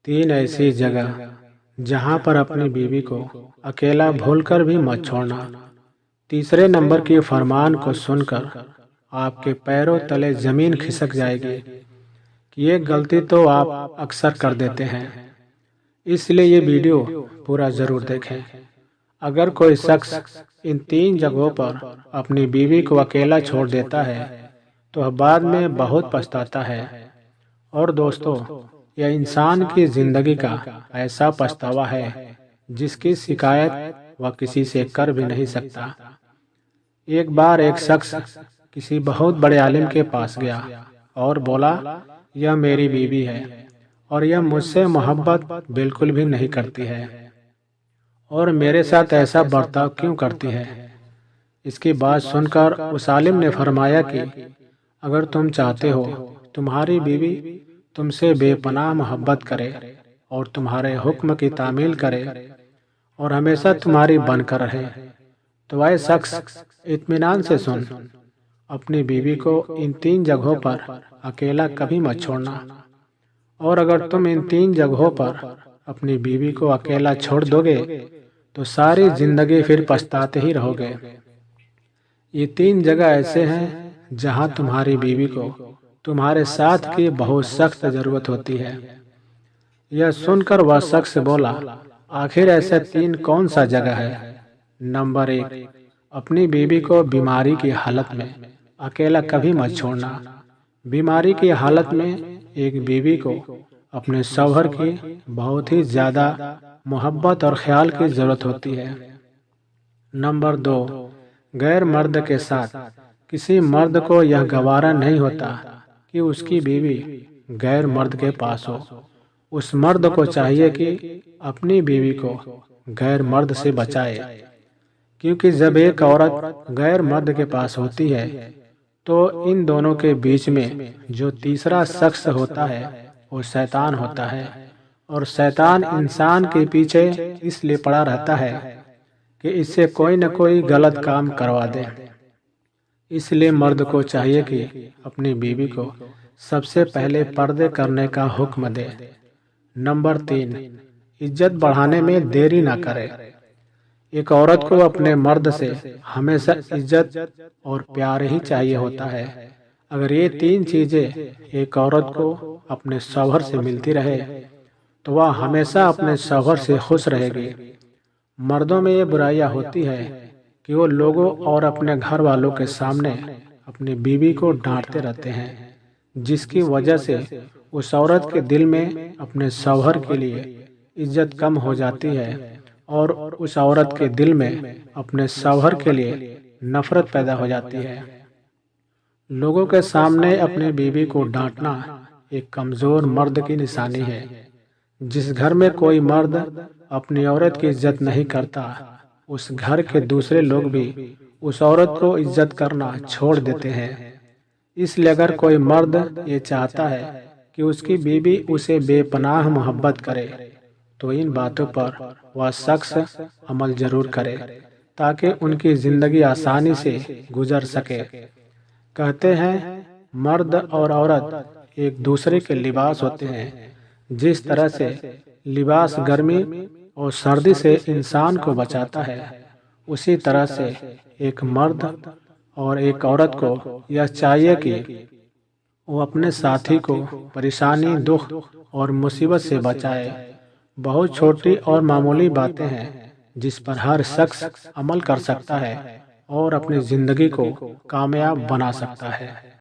तीन ऐसी जगह जहां पर अपनी बीवी को अकेला भूलकर भी मत छोड़ना। तीसरे नंबर की फरमान को सुनकर आपके पैरों तले जमीन खिसक जाएगी कि ये गलती तो आप अक्सर कर देते हैं, इसलिए ये वीडियो पूरा जरूर देखें। अगर कोई शख्स इन तीन जगहों पर अपनी बीवी को अकेला छोड़ देता है तो वह बाद में बहुत पछताता है। और दोस्तों, यह इंसान की जिंदगी का ऐसा पछतावा है जिसकी शिकायत वह किसी से कर भी नहीं सकता। एक बार एक शख्स किसी बहुत बड़े आलिम के पास गया और बोला, यह मेरी बीवी है और यह मुझसे मोहब्बत बिल्कुल भी नहीं करती है और मेरे साथ ऐसा बर्ताव क्यों करती है। इसकी बात सुनकर उस आलिम ने फरमाया कि अगर तुम चाहते हो तुम्हारी बीवी तुमसे बेपनाह मोहब्बत करे और तुम्हारे हुक्म की तामील करे और हमेशा तुम्हारी बनकर रहे तो वह शख्स इत्मीनान से सुन, अपनी बीवी को इन तीन जगहों पर अकेला कभी मत छोड़ना। और अगर तुम इन तीन जगहों पर अपनी बीवी को अकेला छोड़ दोगे तो सारी जिंदगी फिर पछताते ही रहोगे। ये तीन जगह ऐसे हैं जहां तुम्हारी बीवी को तुम्हारे साथ की बहुत सख्त जरूरत होती है। यह सुनकर वह शख्स बोला, आखिर ऐसे तीन कौन सा जगह है। नंबर 1, अपनी बीवी को बीमारी की हालत में अकेला कभी मत छोड़ना। बीमारी की हालत में एक बीवी को अपने शौहर की बहुत ही ज्यादा मोहब्बत और ख्याल की जरूरत होती है। नंबर 2, गैर मर्द के साथ किसी मर्द को यह गवारा नहीं होता कि उसकी बीवी गैर मर्द के पास हो। उस मर्द को चाहिए कि अपनी बीवी को गैर मर्द से बचाए, क्योंकि जब एक औरत गैर मर्द के पास होती है तो इन दोनों के बीच में जो तीसरा शख्स होता है वो शैतान होता है। और शैतान इंसान के पीछे इसलिए पड़ा रहता है कि इससे कोई न कोई गलत काम करवा दे। इसलिए मर्द को चाहिए कि अपनी बीवी को सबसे पहले पर्दे करने का हुक्म दे। नंबर 3, इज्जत बढ़ाने में देरी ना करे। एक औरत को अपने मर्द से हमेशा इज्जत और प्यार ही चाहिए होता है। अगर ये तीन चीजें एक औरत को अपने शौहर से मिलती रहे तो वह हमेशा अपने शौहर से खुश रहेगी। मर्दों में ये बुराइयां होती है कि वो लोगों और अपने घर वालों के सामने अपनी बीवी को डांटते रहते हैं, जिसकी वजह से उस औरत के दिल में अपने शौहर के लिए इज्जत कम हो जाती है और उस औरत के दिल में अपने शौहर के लिए नफरत पैदा हो जाती है। लोगों के सामने अपनी बीवी को डांटना एक कमजोर मर्द की निशानी है। जिस घर में कोई मर्द अपनी औरत की इज्जत नहीं करता, उस घर के दूसरे लोग भी उस औरत को इज्जत करना छोड़ देते हैं। इसलिए अगर कोई मर्द ये चाहता है कि उसकी बीवी उसे बेपनाह मोहब्बत करे तो इन बातों पर वह शख्स अमल जरूर करे ताकि उनकी जिंदगी आसानी से गुजर सके। कहते हैं मर्द और औरत एक दूसरे के लिबास होते हैं। जिस तरह से लिबास गर्मी और सर्दी से इंसान को बचाता है, उसी तरह से एक मर्द और एक औरत को यह चाहिए कि वो अपने साथी को परेशानी, दुख और मुसीबत से बचाए। बहुत छोटी और मामूली बातें हैं जिस पर हर शख्स अमल कर सकता है और अपनी जिंदगी को कामयाब बना सकता है।